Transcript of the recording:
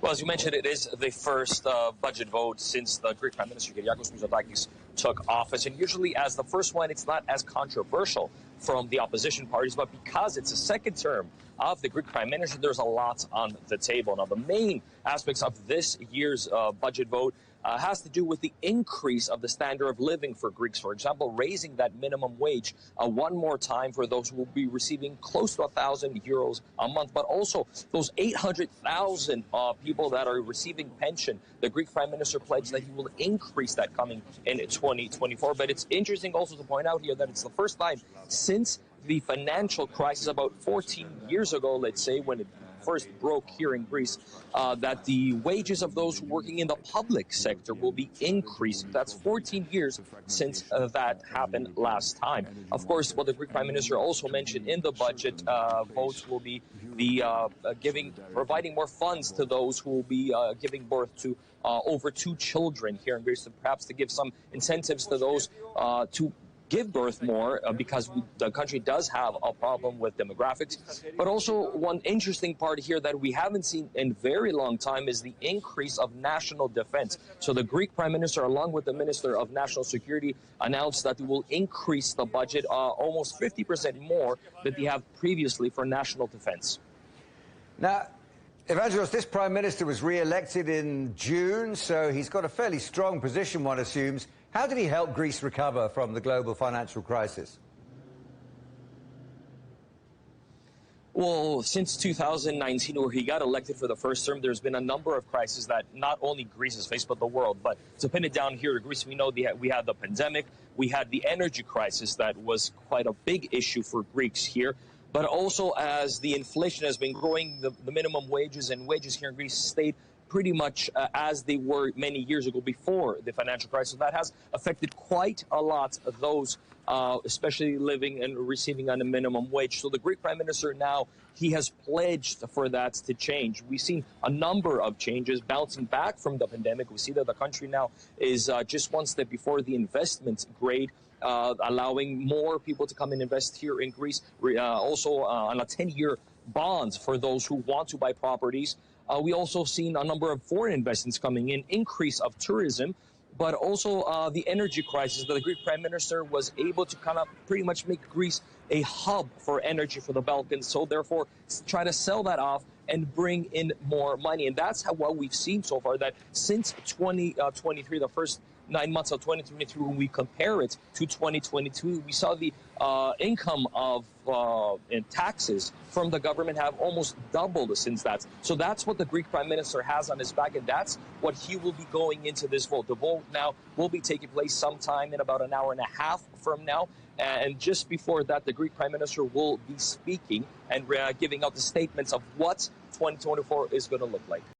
Well, as you mentioned, it is the first budget vote since the Greek Prime Minister Kyriakos Mitsotakis took office. And usually as the first one, it's not as controversial from the opposition parties. But because it's a second term of the Greek Prime Minister, there's a lot on the table. Now, the main aspects of this year's budget vote has to do with the increase of the standard of living for Greeks. For example, raising that minimum wage one more time for those who will be receiving close to €1,000 a month, but also those 800,000 people that are receiving pension. The Greek Prime Minister pledged that he will increase that coming in 2024. But it's interesting also to point out here that it's the first time since the financial crisis about 14 years ago, let's say, when it first broke here in Greece, that the wages of those working in the public sector will be increasing. That's 14 years since that happened last time. Of course, what the Greek Prime Minister also mentioned in the budget votes will be the providing more funds to those who will be giving birth to over 2 children here in Greece, perhaps to give some incentives to those to give birth more because the country does have a problem with demographics. But also one interesting part here that we haven't seen in a very long time is the increase of national defense. So the Greek Prime Minister, along with the Minister of National Security, announced that they will increase the budget almost 50% more than they have previously for national defense. Now, Evangelos, this Prime Minister was re-elected in June, so he's got a fairly strong position, one assumes. How did he help Greece recover from the global financial crisis? Well, since 2019, where he got elected for the first term, there's been a number of crises that not only Greece has faced, but the world. But to pin it down here to Greece, we know we had the pandemic, we had the energy crisis that was quite a big issue for Greeks here. But also as the inflation has been growing, the minimum wages and wages here in Greece stayed pretty much as they were many years ago before the financial crisis. That has affected quite a lot of those, especially living and receiving on a minimum wage. So the Greek Prime Minister now, he has pledged for that to change. We've seen a number of changes bouncing back from the pandemic. We see that the country now is just one step before the investment grade, allowing more people to come and invest here in Greece, also on a 10-year bonds for those who want to buy properties. We also seen a number of foreign investments coming in, increase of tourism, but also the energy crisis that the Greek Prime Minister was able to kind of pretty much make Greece a hub for energy for the Balkans. So therefore, try to sell that off and bring in more money. And that's what we've seen so far, that since 2023, the first 9 months of 2023, when we compare it to 2022, we saw the income of in taxes from the government have almost doubled since that. So that's what the Greek Prime Minister has on his back, and that's what he will be going into this vote. The vote now will be taking place sometime in about an hour and a half from now. And just before that, the Greek Prime Minister will be speaking and giving out the statements of what 2024 is going to look like.